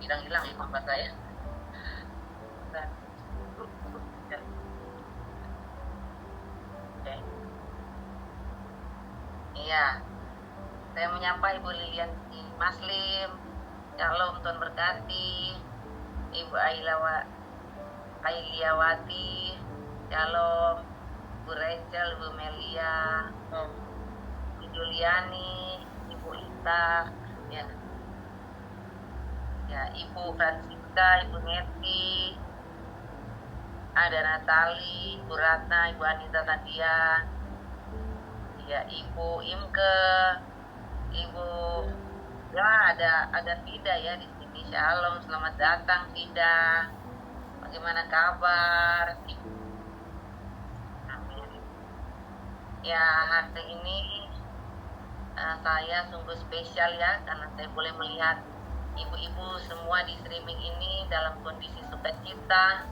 hilang-hilang ya kompas saya. Nah, ya. Oke. Iya, saya menyapa Ibu Lilian Maslim. Shalom, Tuhan berkati. Ibu Ailiawati. Shalom. Bu Rachel, Bu Melia, Bu Juliani, Ibu Ita, ya, Ibu Francisca, Ibu Neti, ada Natali, Ibu Ratna, Ibu Anita Nadia, ya, Ibu Imke, Ibu, ya, ada Fida ya di sini. Shalom, selamat datang Fida. Bagaimana kabar? Ya, hari ini saya sungguh spesial ya, karena saya boleh melihat ibu-ibu semua di streaming ini dalam kondisi sukacita,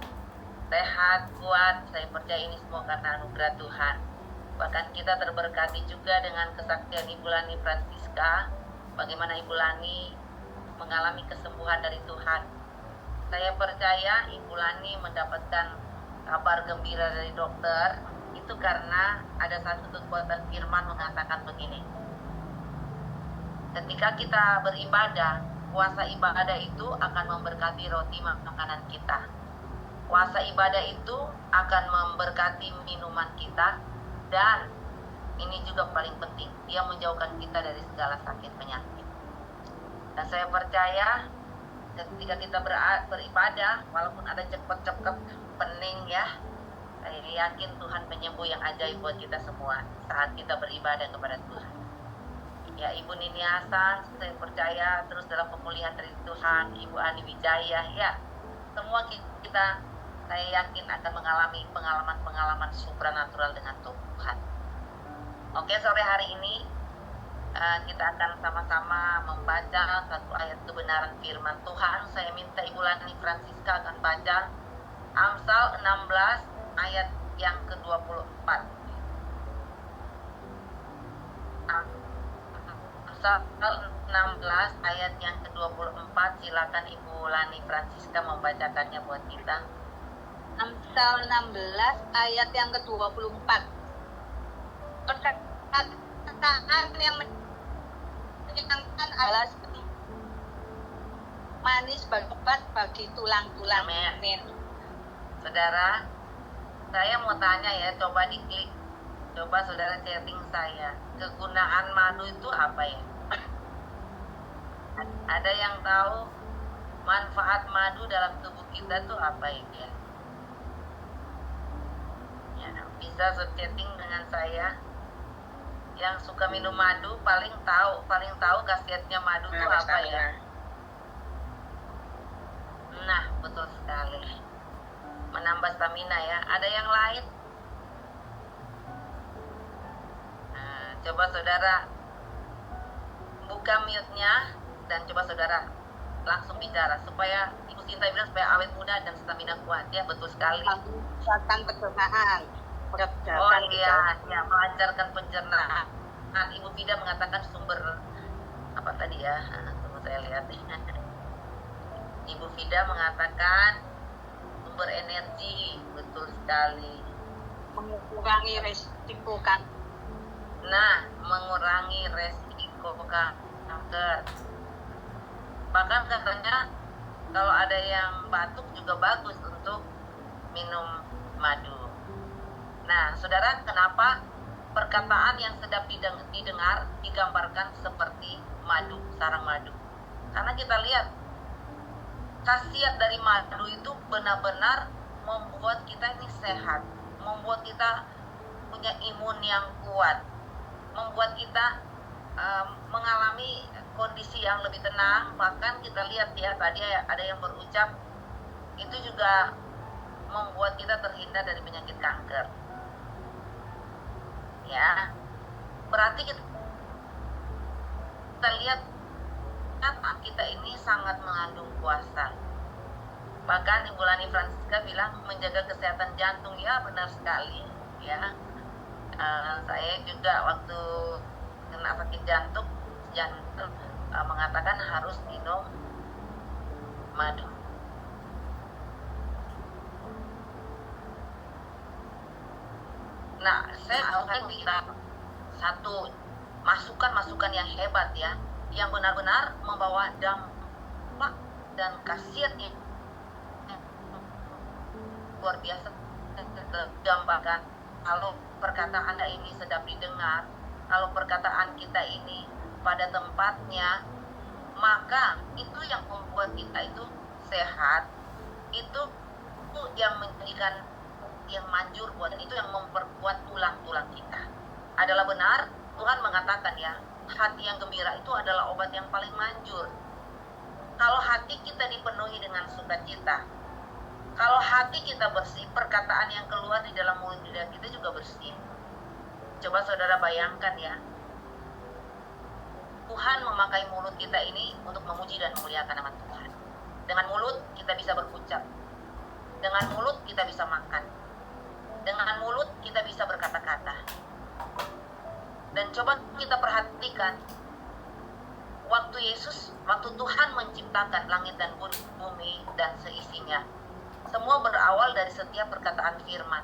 sehat, kuat. Saya percaya ini semua karena anugerah Tuhan. Bahkan kita terberkati juga dengan kesaksian Ibu Lani Francisca, bagaimana Ibu Lani mengalami kesembuhan dari Tuhan. Saya percaya Ibu Lani mendapatkan kabar gembira dari dokter, itu karena ada satu kekuatan firman mengatakan begini. Ketika kita beribadah, kuasa ibadah itu akan memberkati roti makanan kita. Kuasa ibadah itu akan memberkati minuman kita, dan ini juga paling penting, dia menjauhkan kita dari segala sakit penyakit. Dan saya percaya ketika kita beribadah, walaupun ada cekep-cekep pening ya, saya yakin Tuhan penyembuh yang ajaib buat kita semua saat kita beribadah kepada Tuhan. Ya, Ibu Nini Hasan, saya percaya terus dalam pemulihan dari Tuhan. Ibu Ani Wijaya, ya, semua kita, saya yakin akan mengalami pengalaman-pengalaman supranatural dengan Tuhan. Oke, sore hari ini kita akan sama-sama membaca satu ayat kebenaran firman Tuhan. Saya minta Ibu Lani Francisca akan baca Amsal 16 ayat yang ke-24. Amsal 16 ayat yang ke-24. Silakan Ibu Lani Francisca membacakannya buat kita. Amsal 16 ayat yang ke-24. Perkataan yang menyenangkan adalah seperti manis berobat bagi tulang-tulang. Amin. Saudara, saya mau tanya ya, coba diklik, coba saudara chatting saya, kegunaan madu itu apa ya? Ada yang tahu manfaat madu dalam tubuh kita tuh apa ya? Ya, bisa chatting dengan saya. Yang suka minum madu paling tahu khasiatnya madu itu apa ya? Nah, betul sekali. Menambah stamina ya. Ada yang lain? Nah, coba saudara buka mute-nya dan coba saudara langsung bicara supaya Ibu Sinta bilang supaya awet muda dan stamina kuat ya. Betul sekali. Melancarkan pencernaan. Oh iya, ya, melancarkan pencernaan. Nah, Ibu Fida mengatakan sumber apa tadi ya? Tunggu saya lihat. Ibu Fida mengatakan sumber energi, betul sekali. Mengurangi resiko kan. Nah, mengurangi resiko kanker. Bahkan katanya kalau ada yang batuk juga bagus untuk minum madu. Nah, saudara, kenapa perkataan yang sedap didengar digambarkan seperti madu, sarang madu? Karena kita lihat khasiat dari madu itu benar-benar membuat kita ini sehat, membuat kita punya imun yang kuat, membuat kita mengalami kondisi yang lebih tenang. Bahkan kita lihat ya, tadi ada yang berucap itu juga membuat kita terhindar dari penyakit kanker. Ya, berarti kita lihat kita ini sangat mengandung kuasa. Bahkan Ibu Lani Francisca bilang menjaga kesehatan jantung, ya benar sekali ya. Saya juga waktu kena sakit jantung mengatakan harus minum madu. Nah, saya akan bilang satu masukan-masukan yang hebat ya, yang benar-benar membawa dampak dan khasiat yang luar biasa. Gambarkan kalau perkataan Anda ini sedap didengar, kalau perkataan kita ini pada tempatnya, maka itu yang membuat kita itu sehat, itu yang menjadikan yang manjur buat, itu yang memperkuat tulang-tulang kita. Adalah benar, Tuhan mengatakan ya, hati yang gembira itu adalah obat yang paling manjur. Kalau hati kita dipenuhi dengan sukacita, kalau hati kita bersih, perkataan yang keluar di dalam mulut kita juga bersih. Coba saudara bayangkan ya, Tuhan memakai mulut kita ini untuk memuji dan memuliakan nama Tuhan. Dengan mulut kita bisa berucap, dengan mulut kita bisa makan, dengan mulut kita bisa berkata-kata. Dan coba kita perhatikan, waktu Tuhan menciptakan langit dan bumi dan seisinya, semua berawal dari setiap perkataan firman.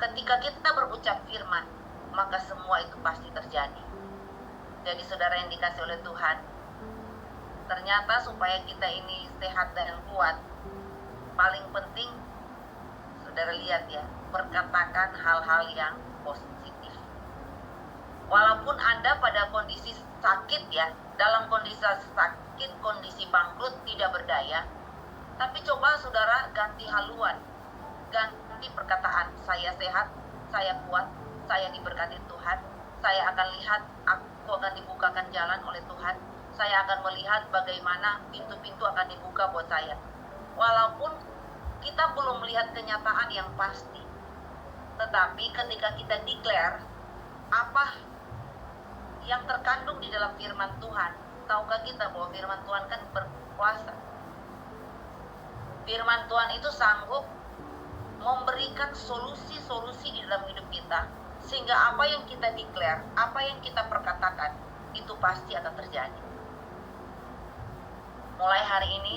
Ketika kita berucap firman, maka semua itu pasti terjadi. Jadi saudara yang dikasih oleh Tuhan, ternyata supaya kita ini sehat dan kuat, paling penting saudara lihat ya, perkatakan hal-hal yang positif. Walaupun Anda pada kondisi sakit ya, dalam kondisi sakit, kondisi bangkrut, tidak berdaya, tapi coba saudara ganti haluan, ganti perkataan, saya sehat, saya kuat, saya diberkati Tuhan, saya akan lihat, aku akan dibukakan jalan oleh Tuhan, saya akan melihat bagaimana pintu-pintu akan dibuka buat saya. Walaupun kita belum melihat kenyataan yang pasti, tetapi ketika kita declare apa yang terkandung di dalam firman Tuhan, tahukah kita bahwa firman Tuhan kan berkuasa? Firman Tuhan itu sanggup memberikan solusi-solusi di dalam hidup kita, sehingga apa yang kita declare, apa yang kita perkatakan, itu pasti akan terjadi. Mulai hari ini,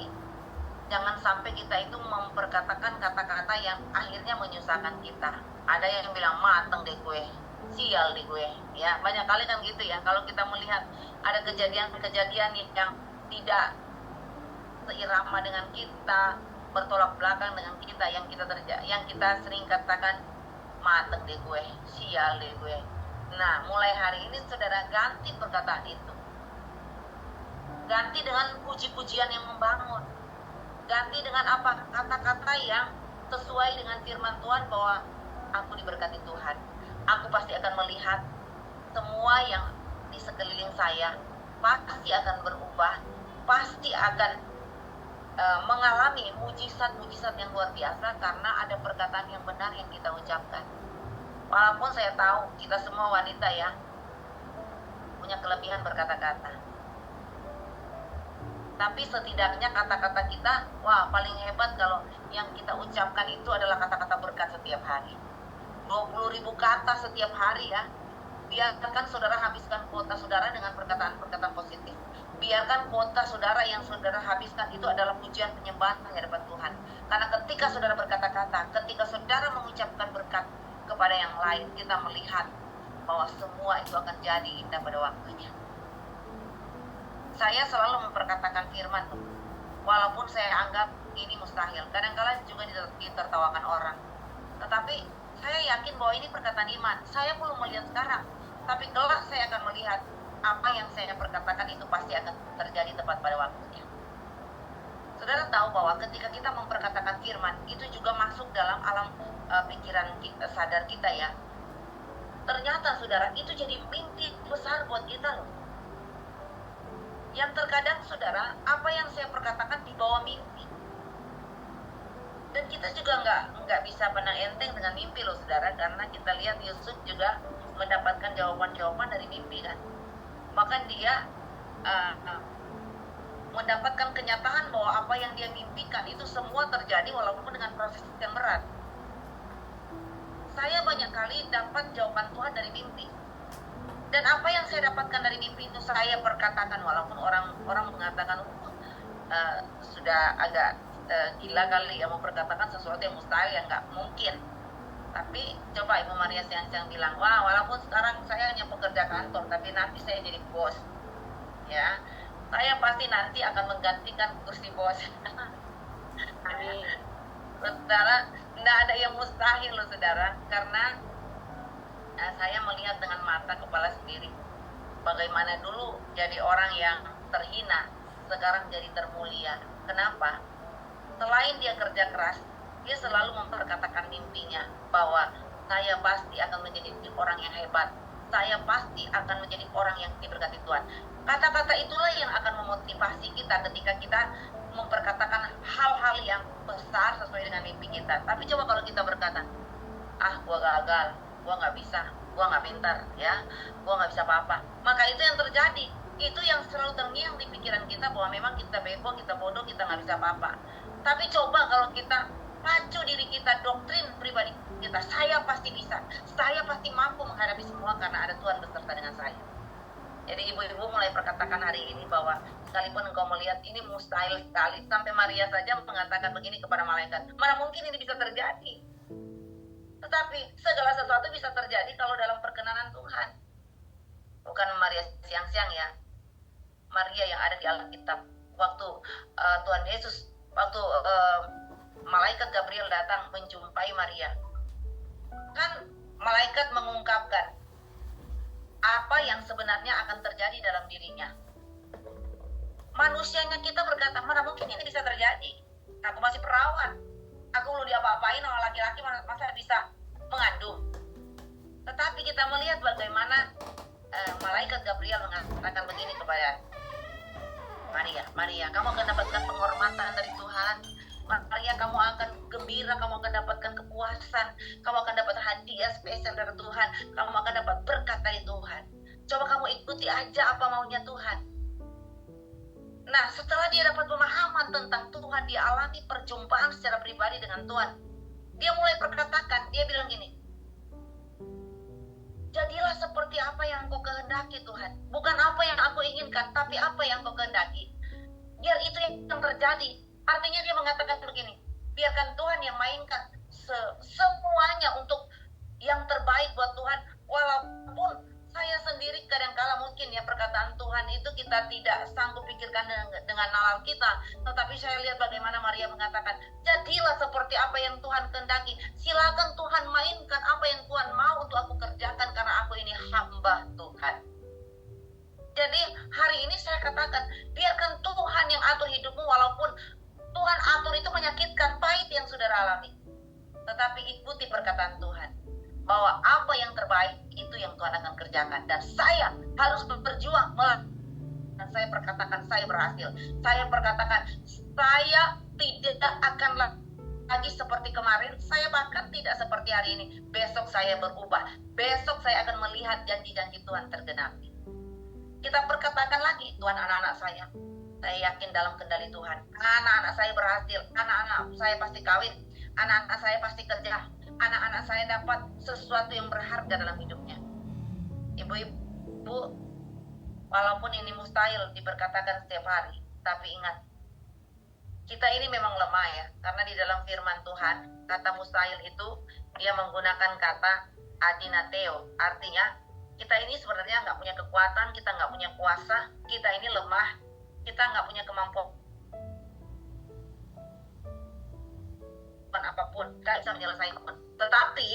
jangan sampai kita itu memperkatakan kata-kata yang akhirnya menyusahkan kita. Ada yang bilang, mateng deh gue, sial deh gue. Ya, banyak kali kan gitu ya, kalau kita melihat ada kejadian-kejadian yang tidak seirama dengan kita, bertolak belakang dengan kita, yang kita sering katakan, mateng deh gue, sial deh gue. Nah, mulai hari ini saudara ganti perkataan itu, ganti dengan puji-pujian yang membangun, ganti dengan apa, kata-kata yang sesuai dengan firman Tuhan, bahwa aku diberkati Tuhan, aku pasti akan melihat semua yang di sekeliling saya pasti akan berubah, pasti akan mengalami mujizat-mujizat yang luar biasa, karena ada perkataan yang benar yang kita ucapkan. Walaupun saya tahu kita semua wanita ya, punya kelebihan berkata-kata, tapi setidaknya kata-kata kita, wah paling hebat kalau yang kita ucapkan itu adalah kata-kata berkat setiap hari. 20.000 kata setiap hari ya. Biarkan saudara habiskan kuota saudara dengan perkataan-perkataan positif. Biarkan kuota saudara yang saudara habiskan itu adalah pujian penyembahan di hadapan Tuhan. Karena ketika saudara berkata-kata, ketika saudara mengucapkan berkat kepada yang lain, kita melihat bahwa semua itu akan jadi indah pada waktunya. Saya selalu memperkatakan firman, walaupun saya anggap ini mustahil. Kadang-kadang juga ditertawakan orang. Tetapi saya yakin bahwa ini perkataan iman. Saya belum melihat sekarang, tapi kelak saya akan melihat apa yang saya perkatakan itu pasti akan terjadi tepat pada waktunya. Saudara tahu bahwa ketika kita memperkatakan firman, itu juga masuk dalam alam pikiran kita, sadar kita ya. Ternyata saudara, itu jadi mimpi besar buat kita loh. Yang terkadang saudara, apa yang saya perkatakan di bawah mimpi. Dan kita juga nggak bisa pandang enteng dengan mimpi loh saudara, karena kita lihat Yusuf juga mendapatkan jawaban-jawaban dari mimpi kan. Bahkan dia mendapatkan kenyataan bahwa apa yang dia mimpikan itu semua terjadi walaupun dengan proses yang berat. Saya banyak kali dapat jawaban Tuhan dari mimpi. Dan apa yang saya dapatkan dari mimpi itu saya perkatakan, walaupun orang mengatakan sudah agak gila kali ya memperkatakan sesuatu yang mustahil yang nggak mungkin. Tapi coba Ibu Maria Siang-Siang bilang, wah walaupun sekarang saya hanya pekerja kantor, tapi nanti saya jadi bos, ya, saya pasti nanti akan menggantikan kursi bos. Amin. Saudara, tidak ada yang mustahil loh saudara, karena saya melihat dengan mata kepala sendiri, bagaimana dulu jadi orang yang terhina, sekarang jadi termulia. Kenapa? Selain dia kerja keras, dia selalu memperkatakan mimpinya bahwa saya pasti akan menjadi orang yang hebat, saya pasti akan menjadi orang yang diberkati Tuhan. Kata-kata itulah yang akan memotivasi kita ketika kita memperkatakan hal-hal yang besar sesuai dengan mimpi kita. Tapi coba kalau kita berkata, gua gagal, gua nggak bisa, gua nggak pintar, ya, gua nggak bisa apa-apa, maka itu yang terjadi. Itu yang selalu terngiang di pikiran kita, bahwa memang kita bego, kita bodoh, kita nggak bisa apa-apa. Tapi coba kalau kita pacu diri kita, doktrin pribadi kita, saya pasti bisa, saya pasti mampu menghadapi semua karena ada Tuhan beserta dengan saya. Jadi ibu-ibu mulai perkatakan hari ini bahwa sekalipun engkau melihat ini mustahil sekali, sampai Maria saja mengatakan begini kepada malaikat, mana mungkin ini bisa terjadi. Tetapi segala sesuatu bisa terjadi kalau dalam perkenanan Tuhan. Bukan Maria siang-siang ya, Maria yang ada di Alkitab. Waktu Tuhan Yesus, waktu malaikat Gabriel datang menjumpai Maria, kan malaikat mengungkapkan apa yang sebenarnya akan terjadi dalam dirinya. Manusianya kita berkata, mana mungkin ini bisa terjadi, aku masih perawan, aku belum diapa-apain sama laki-laki, masa bisa mengandung. Tetapi kita melihat bagaimana malaikat Gabriel mengatakan begini kepada Maria, Maria, kamu akan dapatkan penghormatan dari Tuhan. Maria, kamu akan gembira, kamu akan dapatkan kepuasan, kamu akan dapat hadiah spesial dari Tuhan, kamu akan dapat berkat dari Tuhan. Coba kamu ikuti aja apa maunya Tuhan. Nah, setelah dia dapat pemahaman tentang Tuhan, dia alami perjumpaan secara pribadi dengan Tuhan, dia mulai perkatakan, dia bilang gini, jadilah seperti apa yang Engkau kehendaki Tuhan. Bukan apa yang aku inginkan, tapi apa yang Engkau kehendaki. Biar itu yang terjadi. Artinya dia mengatakan begini, biarkan Tuhan yang mainkan semuanya untuk yang terbaik buat Tuhan. Walaupun saya sendiri kadang-kala mungkin ya perkataan Tuhan itu kita tidak sanggup pikirkan dengan nalar kita. Tetapi saya lihat bagaimana Maria mengatakan, jadilah seperti apa yang Tuhan kehendaki. Silakan Tuhan mainkan apa yang Tuhan mau untuk aku kerjakan, karena aku ini hamba Tuhan. Jadi hari ini saya katakan, biarkan Tuhan yang atur hidupmu, walaupun Tuhan atur itu menyakitkan, pahit yang saudara alami. Tetapi ikuti perkataan Tuhan, bahwa apa yang terbaik itu yang Tuhan akan kerjakan. Dan saya harus berjuang. Dan saya perkatakan saya berhasil. Saya perkatakan saya tidak akan lagi seperti kemarin. Saya bahkan tidak seperti hari ini. Besok saya berubah. Besok saya akan melihat janji-janji Tuhan tergenapi. Kita perkatakan lagi, Tuhan, anak-anak saya yakin dalam kendali Tuhan. Anak-anak saya berhasil, anak-anak saya pasti kawin, anak-anak saya pasti kerja, anak-anak saya dapat sesuatu yang berharga dalam hidupnya. Ibu-ibu, walaupun ini mustahil diperkatakan setiap hari, tapi ingat, kita ini memang lemah ya, karena di dalam firman Tuhan, kata mustahil itu, dia menggunakan kata adinateo, artinya kita ini sebenarnya nggak punya kekuatan, kita nggak punya kuasa, kita ini lemah, kita nggak punya kemampuan apapun, nggak bisa menyelesaikan. Tetapi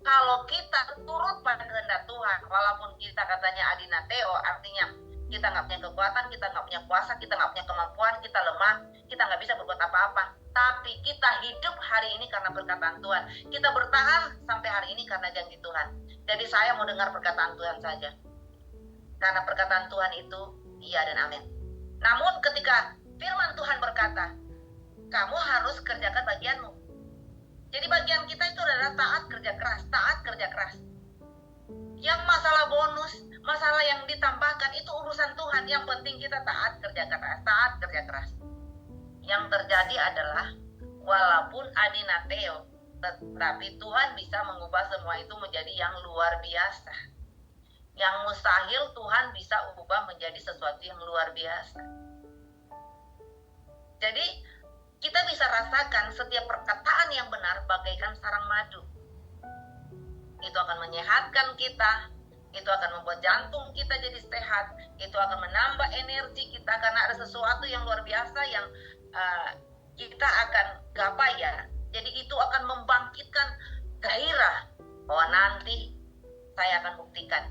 kalau kita turut pada kehendak Tuhan, walaupun kita katanya adinateo, artinya kita nggak punya kekuatan, kita nggak punya kuasa, kita nggak punya kemampuan, kita lemah, kita nggak bisa berbuat apa-apa. Tapi kita hidup hari ini karena perkataan Tuhan. Kita bertahan sampai hari ini karena janji Tuhan. Jadi saya mau dengar perkataan Tuhan saja. Karena perkataan Tuhan itu iya dan amin. Namun ketika firman Tuhan berkata, kamu harus kerjakan bagianmu. Jadi bagian kita itu adalah taat kerja keras, taat kerja keras. Yang masalah bonus, masalah yang ditambahkan itu urusan Tuhan. Yang penting kita taat kerja keras, taat kerja keras. Yang terjadi adalah walaupun adinateo, tetapi Tuhan bisa mengubah semua itu menjadi yang luar biasa. Yang mustahil Tuhan bisa ubah menjadi sesuatu yang luar biasa. Jadi kita bisa rasakan setiap perkataan yang benar bagaikan sarang madu. Itu akan menyehatkan kita, itu akan membuat jantung kita jadi sehat, itu akan menambah energi kita karena ada sesuatu yang luar biasa yang kita akan gapai ya. Jadi itu akan membangkitkan gairah bahwa nanti saya akan buktikan.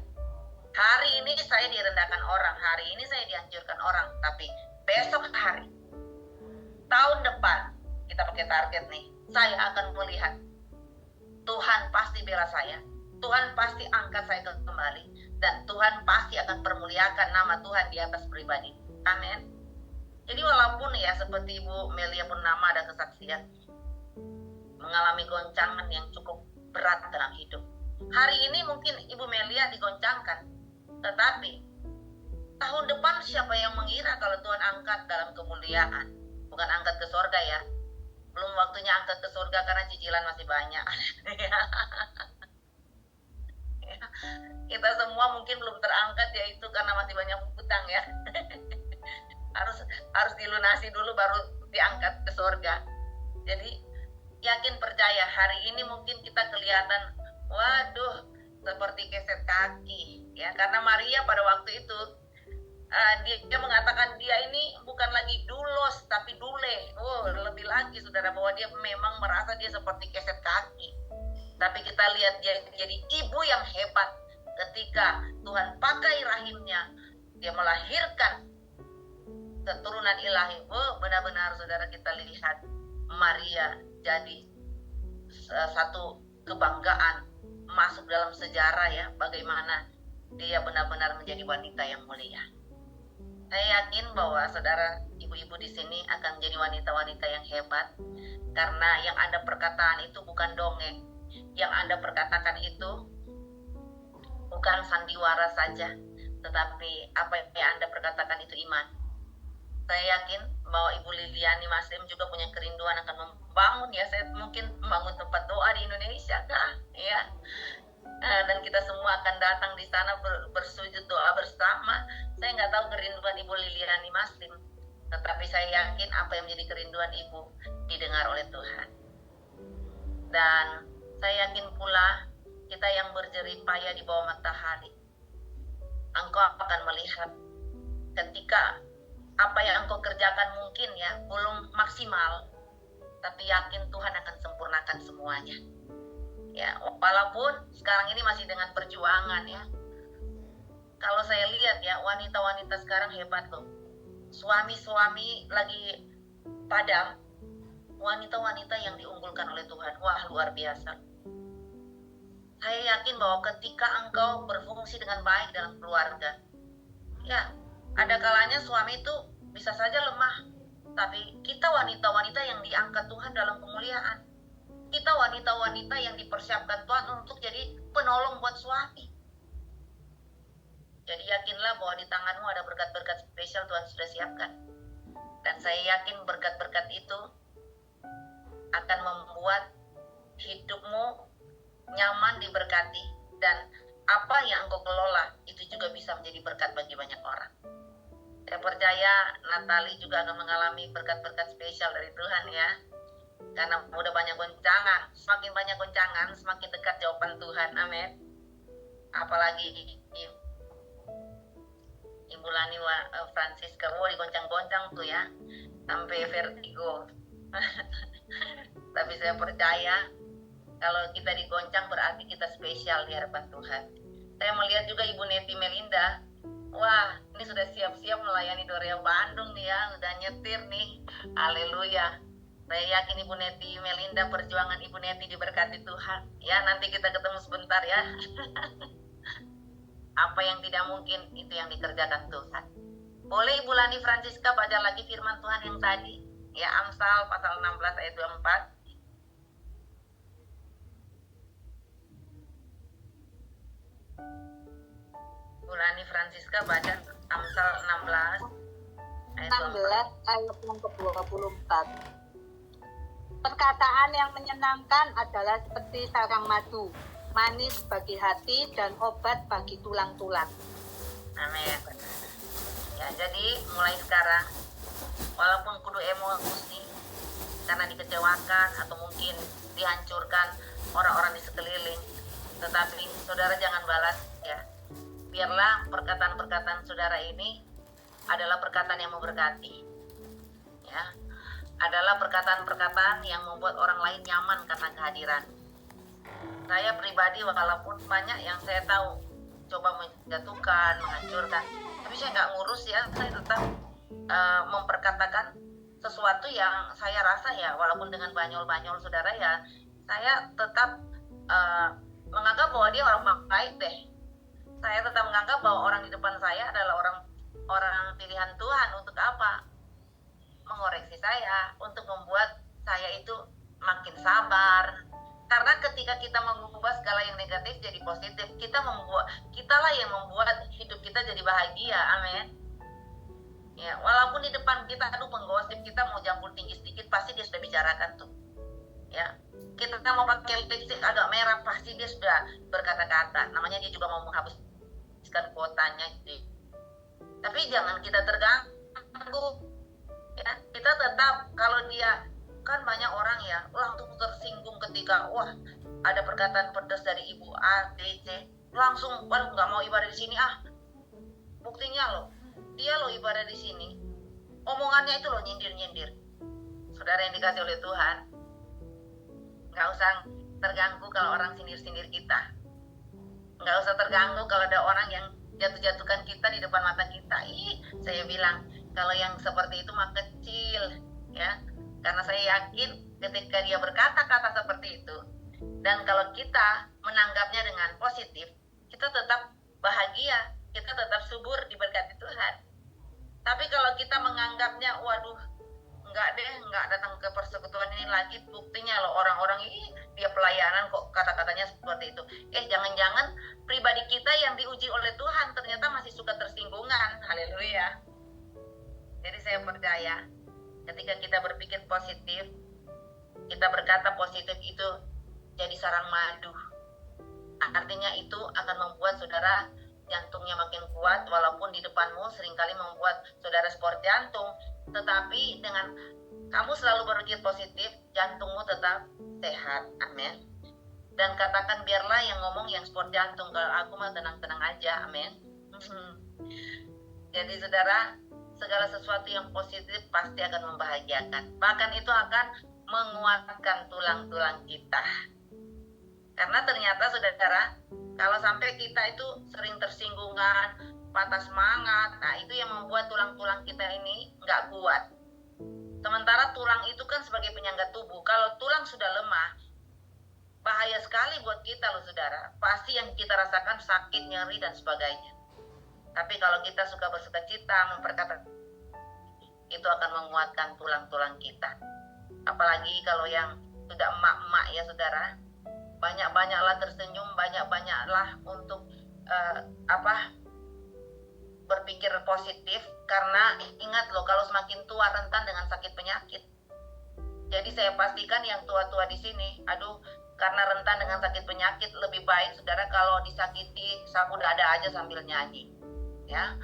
Hari ini saya direndahkan orang, hari ini saya dihancurkan orang, tapi besok hari, tahun depan, kita pakai target nih, saya akan melihat Tuhan pasti bela saya, Tuhan pasti angkat saya kembali, dan Tuhan pasti akan permuliakan nama Tuhan di atas pribadi. Amin. Jadi walaupun ya seperti Ibu Melia Purnama ada kesaksian mengalami goncangan yang cukup berat dalam hidup. Hari ini mungkin Ibu Melia digoncangkan, tetapi tahun depan siapa yang mengira kalau Tuhan angkat dalam kemuliaan? Bukan angkat ke surga ya. Belum waktunya angkat ke surga karena cicilan masih banyak. Kita semua mungkin belum terangkat yaitu karena masih banyak hutang ya. harus dilunasi dulu baru diangkat ke surga. Jadi yakin percaya hari ini mungkin kita kelihatan waduh seperti keset kaki ya, karena Maria pada waktu itu dia mengatakan dia ini bukan lagi dulos tapi dule. Lebih lagi saudara, bahwa dia memang merasa dia seperti keset kaki. Tapi kita lihat dia jadi ibu yang hebat ketika Tuhan pakai rahimnya, dia melahirkan keturunan ilahi. Benar-benar saudara, kita lihat Maria jadi satu kebanggaan, masuk dalam sejarah ya, bagaimana dia benar-benar menjadi wanita yang mulia. Saya yakin bahwa saudara, ibu-ibu di sini akan menjadi wanita-wanita yang hebat, karena yang Anda perkataan itu bukan dongeng, yang Anda perkatakan itu bukan sandiwara saja, tetapi apa yang Anda perkatakan itu iman. Saya yakin bahwa Ibu Liliani Maslim juga punya kerinduan akan membangun ya, saya mungkin membangun tempat doa di Indonesia kah? Ya. Dan kita semua akan datang di sana bersujud doa bersama. Saya nggak tahu kerinduan Ibu Liliani Maslim, tetapi saya yakin apa yang menjadi kerinduan Ibu didengar oleh Tuhan. Dan saya yakin pula kita yang berjerih payah di bawah matahari, engkau akan melihat ketika apa yang engkau kerjakan mungkin ya belum maksimal, tapi yakin Tuhan akan sempurnakan semuanya. Ya, walaupun sekarang ini masih dengan perjuangan ya. Kalau saya lihat ya, wanita-wanita sekarang hebat loh. Suami-suami lagi padam, wanita-wanita yang diunggulkan oleh Tuhan. Wah, luar biasa. Saya yakin bahwa ketika engkau berfungsi dengan baik dalam keluarga, ya, ada kalanya suami itu bisa saja lemah, tapi kita wanita-wanita yang diangkat Tuhan dalam kemuliaan. Kita wanita-wanita yang dipersiapkan Tuhan untuk jadi penolong buat suami. Jadi yakinlah bahwa di tanganmu ada berkat-berkat spesial Tuhan sudah siapkan. Dan saya yakin berkat-berkat itu akan membuat hidupmu nyaman diberkati. Dan apa yang engkau kelola itu juga bisa menjadi berkat bagi banyak orang. Saya percaya Natali juga akan mengalami berkat-berkat spesial dari Tuhan ya. Karena udah banyak goncangan, semakin banyak goncangan, semakin dekat jawaban Tuhan. Amin. Apalagi Ibu Lani Francisca, digoncang-goncang tuh ya, sampai vertigo. Tapi saya percaya kalau kita digoncang berarti kita spesial di hadapan Tuhan. Saya melihat juga Ibu Neti Melinda. Wah, ini sudah siap-siap melayani Dorea Bandung nih ya, udah nyetir nih. Haleluya. Saya yakin Ibu Neti Melinda, perjuangan Ibu Neti diberkati Tuhan. Ya, nanti kita ketemu sebentar ya. Apa yang tidak mungkin, itu yang dikerjakan Tuhan. Boleh Ibu Lani Francisca baca lagi firman Tuhan yang tadi? Ya, Amsal pasal 16 ayat 24. Ibu Lani Francisca baca Amsal 16 ayat 16 ayat yang ke-24. Perkataan yang menyenangkan adalah seperti sarang madu, manis bagi hati dan obat bagi tulang-tulang. Amin. Ya, jadi mulai sekarang walaupun kudu emosi karena dikecewakan atau mungkin dihancurkan orang-orang di sekeliling, tetapi saudara jangan balas ya. Biarlah perkataan-perkataan saudara ini adalah perkataan yang memberkati ya, adalah perkataan-perkataan yang membuat orang lain nyaman karena kehadiran. Saya pribadi walaupun banyak yang saya tahu coba menjatuhkan, menghancurkan, tapi saya nggak ngurus ya, saya tetap memperkatakan sesuatu yang saya rasa ya, walaupun dengan banyol-banyol saudara ya, saya tetap menganggap bahwa dia orang baik deh. Saya tetap menganggap bahwa orang di depan saya adalah orang pilihan Tuhan. Untuk apa? Mengoreksi saya, untuk membuat saya itu makin sabar. Karena ketika kita mengubah segala yang negatif jadi positif, kitalah yang membuat hidup kita jadi bahagia. Amin. Ya, walaupun di depan kita penggosip, kita mau jambul tinggi sedikit, pasti dia sudah bicarakan tuh. Ya, kita mau pakai lipstick agak merah, pasti dia sudah berkata-kata. Namanya dia juga mau menghabiskan kuotanya gitu. Tapi jangan kita terganggu. Ya, kita tetap, kalau dia kan banyak orang ya langsung tersinggung ketika ada perkataan pedas dari ibu A, B, C, langsung nggak mau ibadah di sini buktinya loh, dia loh ibadah di sini, omongannya itu loh nyindir. Saudara yang dikasih oleh Tuhan, nggak usah terganggu kalau orang sindir kita, nggak usah terganggu kalau ada orang yang jatuh-jatuhkan kita di depan mata kita. Saya bilang kalau yang seperti itu mah kecil ya, karena saya yakin ketika dia berkata-kata seperti itu, dan kalau kita menanggapnya dengan positif, kita tetap bahagia, kita tetap subur diberkati Tuhan. Tapi kalau kita menganggapnya, nggak datang ke persekutuan ini lagi, buktinya loh orang-orang ini dia pelayanan kok kata-katanya seperti itu. Jangan-jangan pribadi kita yang diuji oleh Tuhan ternyata masih suka tersinggungan. Haleluya. Jadi saya percaya ketika kita berpikir positif, kita berkata positif, itu jadi sarang madu. Artinya itu akan membuat saudara jantungnya makin kuat, walaupun di depanmu seringkali membuat saudara sport jantung. Tetapi dengan kamu selalu berpikir positif, jantungmu tetap sehat. Amin. Dan katakan, biarlah yang ngomong yang sport jantung, kalau aku mah tenang-tenang aja. Amin. Jadi saudara, segala sesuatu yang positif pasti akan membahagiakan. Bahkan itu akan menguatkan tulang-tulang kita. Karena ternyata saudara, kalau sampai kita itu sering tersinggungan, patah semangat, itu yang membuat tulang-tulang kita ini nggak kuat. Sementara tulang itu kan sebagai penyangga tubuh. Kalau tulang sudah lemah, bahaya sekali buat kita loh saudara. Pasti yang kita rasakan sakit, nyeri, dan sebagainya. Tapi kalau kita suka bersukacita, memperkatakan, itu akan menguatkan tulang-tulang kita. Apalagi kalau yang sudah emak-emak ya saudara, banyak-banyaklah tersenyum, banyak-banyaklah untuk berpikir positif. Karena ingat loh, kalau semakin tua rentan dengan sakit penyakit. Jadi saya pastikan yang tua-tua di sini, karena rentan dengan sakit penyakit, lebih baik saudara kalau disakiti sapu dada aja sambil nyanyi. Ya,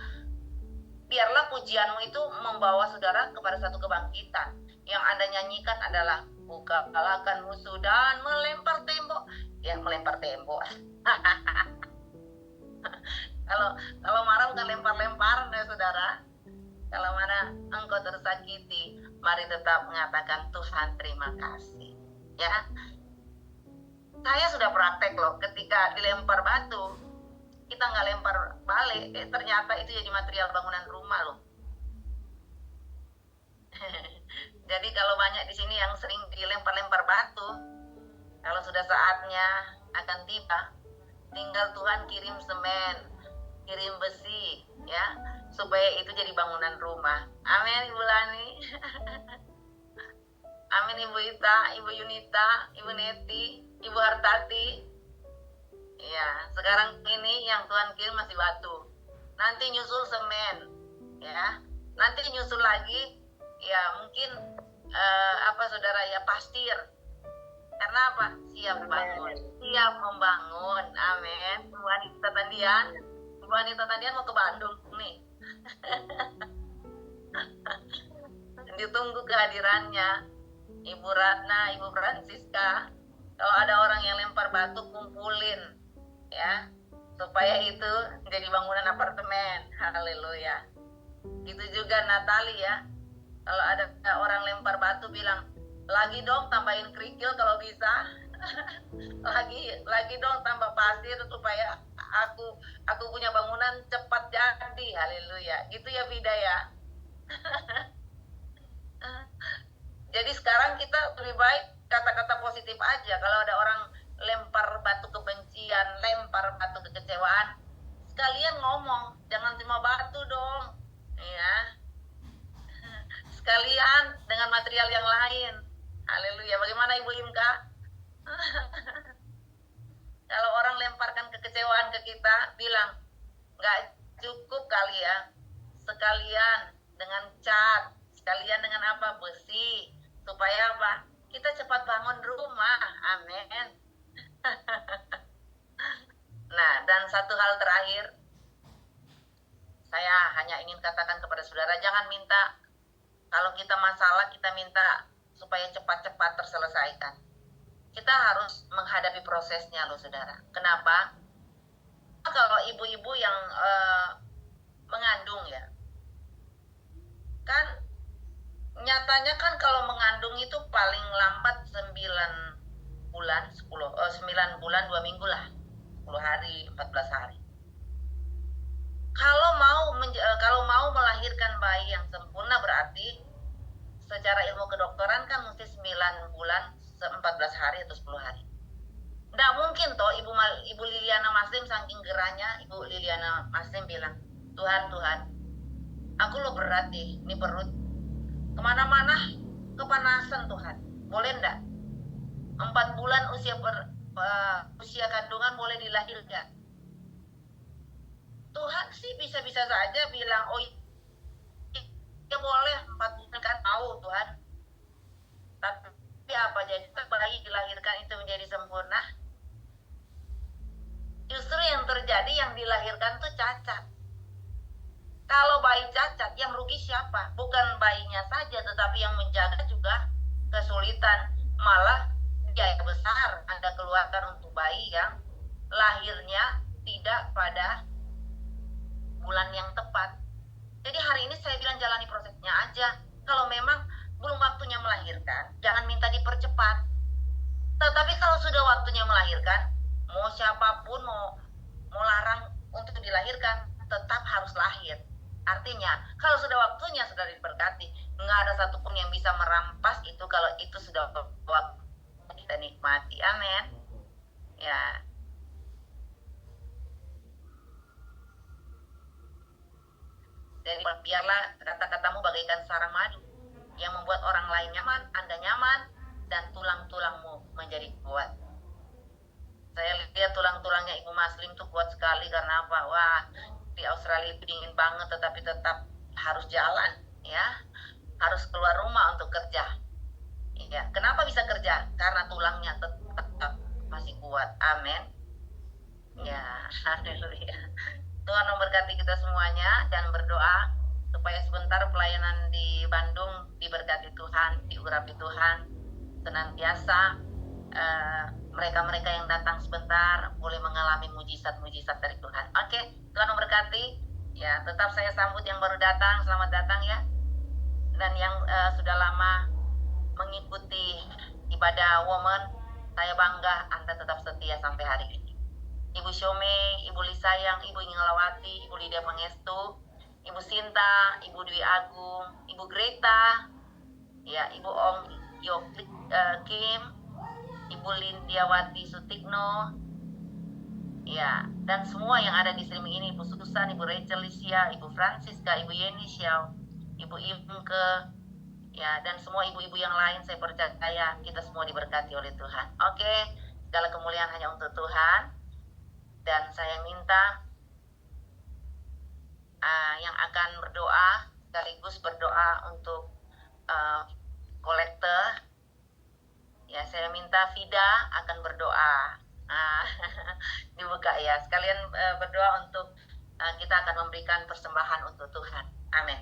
biarlah pujianmu itu membawa saudara kepada satu kebangkitan. Yang Anda nyanyikan adalah buka kalahkan musuh dan melempar tembok. Ya, melempar tembok. Kalau marah bukan lempar-lempar ya saudara. Kalau mana engkau tersakiti, mari tetap mengatakan Tuhan terima kasih. Ya, saya sudah praktek loh, ketika dilempar batu, kita nggak lempar balik, ternyata itu jadi material bangunan rumah loh. Jadi kalau banyak di sini yang sering dilempar-lempar batu, kalau sudah saatnya akan tiba, tinggal Tuhan kirim semen, kirim besi, ya, supaya itu jadi bangunan rumah. Amin Ibu Lani. Amin Ibu Ita, Ibu Yunita, Ibu Neti, Ibu Hartati. Ya, sekarang ini yang Tuhan kirim masih batu. Nanti nyusul semen, ya. Nanti nyusul lagi, ya mungkin saudara ya pastir. Karena apa? Siap bangun, siap membangun. Amin. Ibu Anita Tandian mau ke Bandung nih. Ditunggu kehadirannya. Ibu Ratna, Ibu Francisca. Kalau ada orang yang lempar batu, kumpulin. Ya, supaya itu jadi bangunan apartemen. Haleluya. Gitu juga Natali ya. Kalau ada orang lempar batu, bilang, lagi dong tambahin kerikil kalau bisa. lagi dong tambah pasir supaya aku punya bangunan cepat jadi. Haleluya. Gitu ya Vida ya. Jadi sekarang kita lebih baik kata-kata positif aja. Kalau ada orang lempar batu kebencian, lempar batu kekecewaan, sekalian ngomong, jangan cuma batu dong, ya. Sekalian dengan material yang lain. Haleluya. Bagaimana Ibu Imka? Kalau orang lemparkan kekecewaan ke kita, bilang, nggak cukup kali ya, sekalian dengan cat, sekalian dengan apa, besi, supaya apa? Kita cepat bangun rumah. Amin. Nah, dan satu hal terakhir, saya hanya ingin katakan kepada saudara, jangan minta, kalau kita masalah, kita minta supaya cepat-cepat terselesaikan. Kita harus menghadapi prosesnya loh saudara. Kenapa? Kalau ibu-ibu yang mengandung ya, kan nyatanya kan kalau mengandung itu paling lambat 9 bulan, 9 bulan 2 minggu lah, 10 hari, 14 hari. Kalau mau melahirkan bayi yang sempurna, berarti secara ilmu kedokteran kan mesti 9 bulan 14 hari atau 10 hari. Nggak mungkin toh Ibu Liliana Maslim saking gerahnya, Ibu Liliana Maslim bilang, Tuhan, aku lo berat nih, ini perut. Kemana-mana kepanasan Tuhan. Boleh enggak? 4 bulan usia kandungan boleh dilahirkan. Tuhan sih bisa-bisa saja bilang, oh ya boleh 4 bulan kan, tahu Tuhan. Tapi apa jadi bayi dilahirkan itu menjadi sempurna? Justru yang terjadi, yang dilahirkan tuh cacat. Kalau bayi cacat, yang rugi siapa? Bukan bayinya saja, tetapi yang menjaga juga kesulitan. Malah biaya besar Anda keluarkan untuk bayi yang lahirnya tidak pada bulan yang tepat. Jadi hari ini saya bilang jalani prosesnya aja. Kalau memang belum waktunya melahirkan, jangan minta dipercepat. Tetapi kalau sudah waktunya melahirkan, mau siapapun mau larang untuk dilahirkan, tetap harus lahir. Artinya, kalau sudah waktunya, sudah diberkati, nggak ada satupun yang bisa merampas itu kalau itu sudah waktu kita nikmati. Amin. Ya. Jadi biarlah kata-katamu bagaikan sarang madu yang membuat orang lain nyaman, Anda nyaman, dan tulang-tulangmu menjadi kuat. Saya lihat tulang-tulangnya Ibu Maslim tuh kuat sekali. Karena apa? Wah, di Australia itu dingin banget, tetapi tetap harus jalan, ya, harus keluar rumah untuk kerja. Ya, kenapa bisa kerja? Karena tulangnya tetap masih kuat. Amin. Ya, haleluya. Tuhan memberkati kita semuanya, dan berdoa supaya sebentar pelayanan di Bandung diberkati Tuhan, diurapi Tuhan, senantiasa mereka-mereka yang datang sebentar boleh mengalami mujizat-mujizat dari Tuhan. Oke, Tuhan memberkati. Ya, tetap saya sambut yang baru datang, selamat datang ya. Dan yang sudah lama mengikuti ibadah Woman, saya bangga Anda tetap setia sampai hari ini. Ibu Syome, Ibu Lisayang, Ibu Ingelawati, Ibu Lydia Pangestu, Ibu Sinta, Ibu Dwi Agung, Ibu Greta, ya, Ibu Om Kim, Ibu Lindiawati Sutikno, ya, dan semua yang ada di streaming ini, Ibu Susan, Ibu Rachel Licia, Ibu Francisca, Ibu Yeni Xiao, Ibu Imke, ya, dan semua ibu-ibu yang lain, saya percaya kita semua diberkati oleh Tuhan. Oke, segala kemuliaan hanya untuk Tuhan. Dan saya minta yang akan berdoa, sekaligus berdoa untuk kolektor. Ya, saya minta Vida akan berdoa. Dibuka ya, sekalian berdoa untuk kita akan memberikan persembahan untuk Tuhan. Amin.